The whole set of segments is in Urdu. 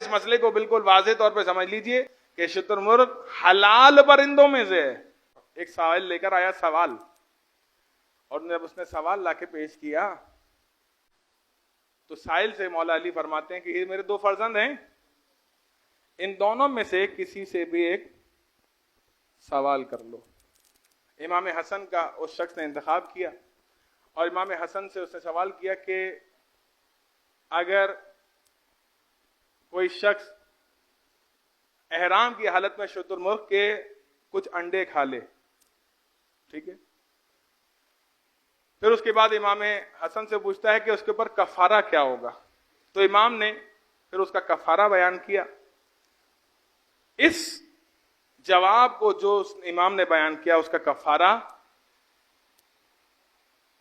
اس مسئلے کو بالکل واضح طور پہ سمجھ لیجئے کہ شتر مرغ حلال پرندوں میں سے ہے۔ ایک سائل لے کر آیا سوال، اور جب اس نے سوال لا کے پیش کیا تو سائل سے مولا علی فرماتے ہیں کہ یہ میرے دو فرزند ہیں، ان دونوں میں سے کسی سے بھی ایک سوال کر لو۔ امام حسن کا اس شخص نے انتخاب کیا، اور امام حسن سے اس نے سوال کیا کہ اگر کوئی شخص احرام کی حالت میں شتر مرغ کے کچھ انڈے کھا لے، ٹھیک ہے، پھر اس کے بعد امام حسن سے پوچھتا ہے کہ اس کے اوپر کفارہ کیا ہوگا، تو امام نے پھر اس کا کفارہ بیان کیا۔ اس جواب کو جو امام نے بیان کیا، اس کا کفارہ،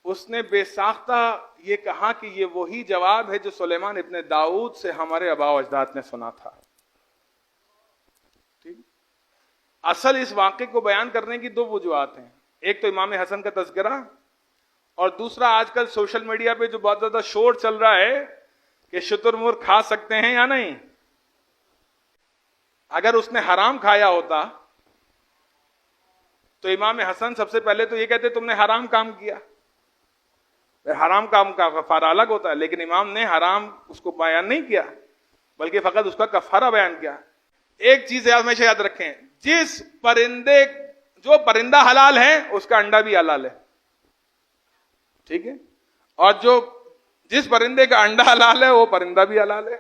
اس نے بے ساختہ یہ کہا کہ یہ وہی جواب ہے جو سلیمان ابن داؤد سے ہمارے آباء و اجداد نے سنا تھا۔ ٹھیک، اصل اس واقعے کو بیان کرنے کی دو وجوہات ہیں، ایک تو امام حسن کا تذکرہ، اور دوسرا آج کل سوشل میڈیا پہ جو بہت زیادہ شور چل رہا ہے کہ شتر مرغ کھا سکتے ہیں یا نہیں۔ اگر اس نے حرام کھایا ہوتا تو امام حسن سب سے پہلے تو یہ کہتے تم نے حرام کام کیا، حرام کام کا کفارہ الگ ہوتا ہے، لیکن امام نے حرام اس کو بیان نہیں کیا بلکہ فقط اس کا کفارہ بیان کیا۔ ایک چیز ہمیشہ یاد رکھیں، جو پرندہ حلال ہے اس کا انڈا بھی حلال ہے، ٹھیک ہے، اور جس پرندے کا انڈا حلال ہے وہ پرندہ بھی حلال ہے۔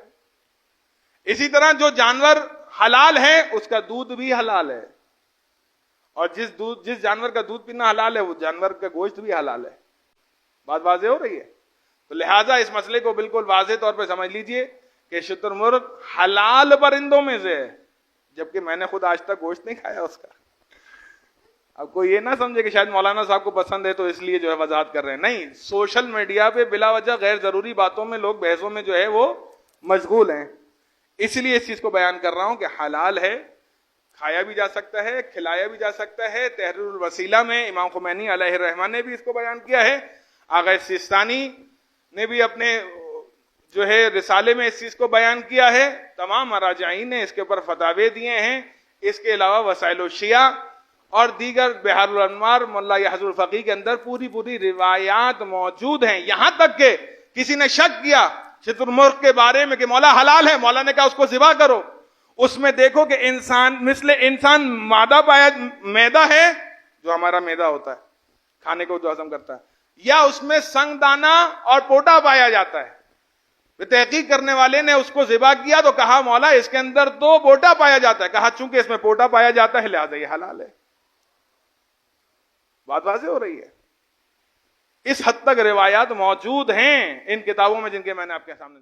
اسی طرح جو جانور حلال ہے اس کا دودھ بھی حلال ہے، اور جس جانور کا دودھ پینا حلال ہے وہ جانور کا گوشت بھی حلال ہے۔ بات واضح ہو رہی ہے؟ تو لہٰذا اس مسئلے کو بالکل واضح طور پہ سمجھ لیجئے کہ شتر مرغ حلال پرندوں میں سے ہے، جبکہ میں نے خود آج تک گوشت نہیں کھایا اس کا۔ اب کوئی یہ نہ سمجھے کہ شاید مولانا صاحب کو پسند ہے تو اس لیے جو ہے وضاحت کر رہے ہیں، نہیں، سوشل میڈیا پہ بلا وجہ غیر ضروری باتوں میں لوگ بحثوں میں جو ہے وہ مشغول ہیں، اس لیے اس چیز کو بیان کر رہا ہوں کہ حلال ہے، کھایا بھی جا سکتا ہے، کھلایا بھی جا سکتا ہے۔ تحریر الوسیلہ میں امام خمینی علیہ الرحمہ نے بھی اس کو بیان کیا ہے، آغا سیستانی نے بھی اپنے جو ہے رسالے میں اس چیز کو بیان کیا ہے، تمام مراجعین نے اس کے اوپر فتاوے دیے ہیں۔ اس کے علاوہ وسائل الشیعہ اور دیگر بحار الانوار ملا یحییٰ الفقیہ کے اندر پوری روایات موجود ہیں، یہاں تک کہ کسی نے شک کیا شتر مرغ کے بارے میں کہ مولا حلال ہے، مولا نے کہا اس کو ذبح کرو، اس میں دیکھو کہ مثل انسان مادہ پایا میدا ہے جو ہمارا میدا ہوتا ہے کھانے کو جو ہضم کرتا ہے، یا اس میں سنگ دانہ اور پوٹا پایا جاتا ہے۔ تحقیق کرنے والے نے اس کو ذبح کیا تو کہا مولا اس کے اندر تو پوٹا پایا جاتا ہے، کہا چونکہ اس میں پوٹا پایا جاتا ہے لہذا یہ حلال ہے۔ بات واضح ہو رہی ہے؟ اس حد تک روایات موجود ہیں ان کتابوں میں جن کے میں نے آپ کے سامنے